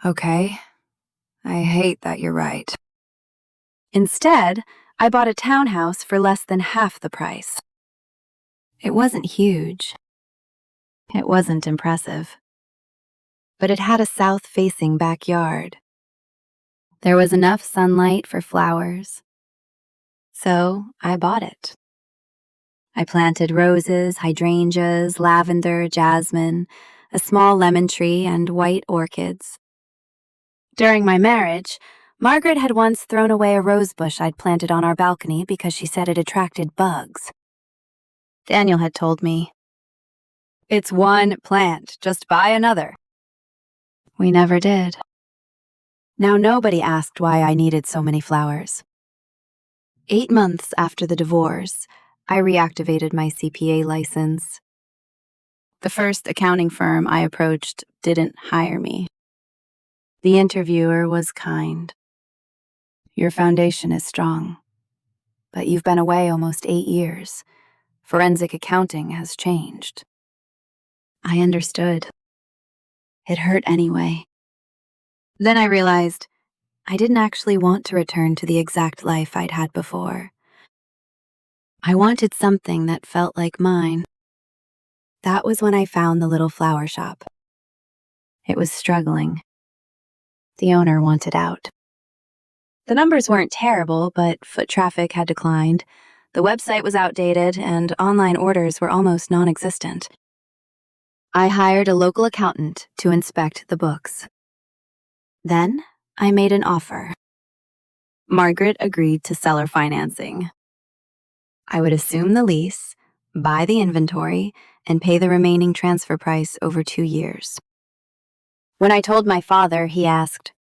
Okay, I hate that you're right. Instead, I bought a townhouse for less than half the price. It wasn't huge. It wasn't impressive. But it had a south-facing backyard. There was enough sunlight for flowers. So I bought it. I planted roses, hydrangeas, lavender, jasmine, a small lemon tree, and white orchids. During my marriage, Margaret had once thrown away a rose bush I'd planted on our balcony because she said it attracted bugs. Daniel had told me, "It's one plant, just buy another." We never did. Now nobody asked why I needed so many flowers. 8 months after the divorce, I reactivated my CPA license. The first accounting firm I approached didn't hire me. The interviewer was kind. Your foundation is strong, but you've been away almost 8 years. Forensic accounting has changed. I understood. It hurt anyway. Then I realized I didn't actually want to return to the exact life I'd had before. I wanted something that felt like mine. That was when I found the little flower shop. It was struggling. The owner wanted out. The numbers weren't terrible, but foot traffic had declined, the website was outdated, and online orders were almost non-existent. I hired a local accountant to inspect the books. Then I made an offer. Margaret agreed to seller financing. I would assume the lease, buy the inventory, and pay the remaining transfer price over 2 years. When I told my father, he asked,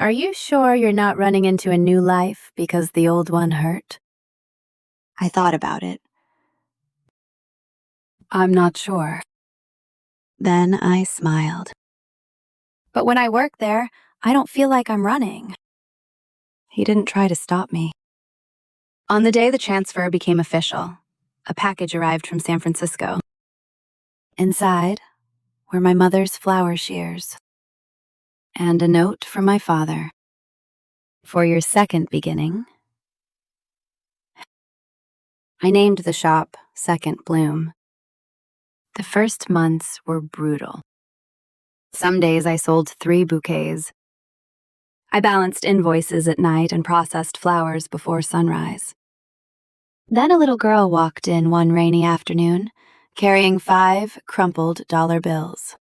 "Are you sure you're not running into a new life because the old one hurt?" I thought about it. I'm not sure. Then I smiled. But when I work there, I don't feel like I'm running. He didn't try to stop me. On the day the transfer became official, a package arrived from San Francisco. Inside were my mother's flower shears and a note from my father. For your second beginning. I named the shop Second Bloom. The first months were brutal. Some days I sold 3 bouquets. I balanced invoices at night and processed flowers before sunrise. Then a little girl walked in one rainy afternoon, carrying 5 crumpled dollar bills.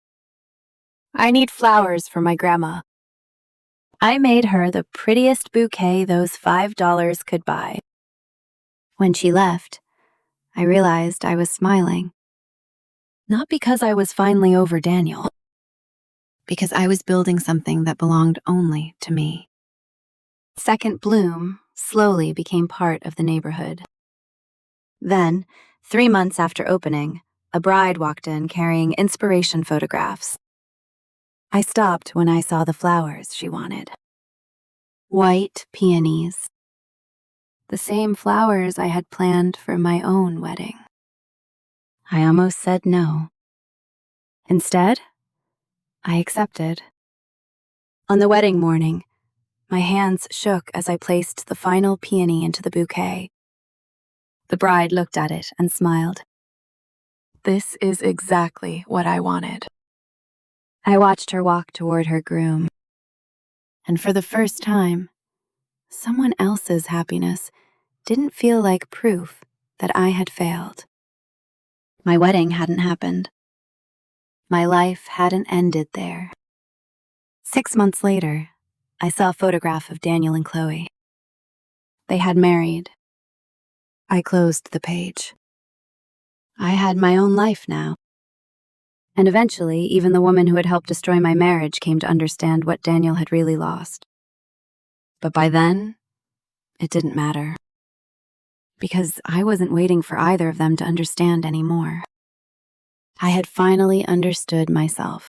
"I need flowers for my grandma." I made her the prettiest bouquet those $5 could buy. When she left, I realized I was smiling. Not because I was finally over Daniel, because I was building something that belonged only to me. Second Bloom slowly became part of the neighborhood. Then, 3 months after opening, a bride walked in carrying inspiration photographs. I stopped when I saw the flowers she wanted. White peonies. The same flowers I had planned for my own wedding. I almost said no. Instead, I accepted. On the wedding morning, my hands shook as I placed the final peony into the bouquet. The bride looked at it and smiled. This is exactly what I wanted. I watched her walk toward her groom. And for the first time, someone else's happiness didn't feel like proof that I had failed. My wedding hadn't happened. My life hadn't ended there. 6 months later, I saw a photograph of Daniel and Chloe. They had married. I closed the page. I had my own life now. And eventually, even the woman who had helped destroy my marriage came to understand what Daniel had really lost. But by then, it didn't matter. Because I wasn't waiting for either of them to understand anymore. I had finally understood myself.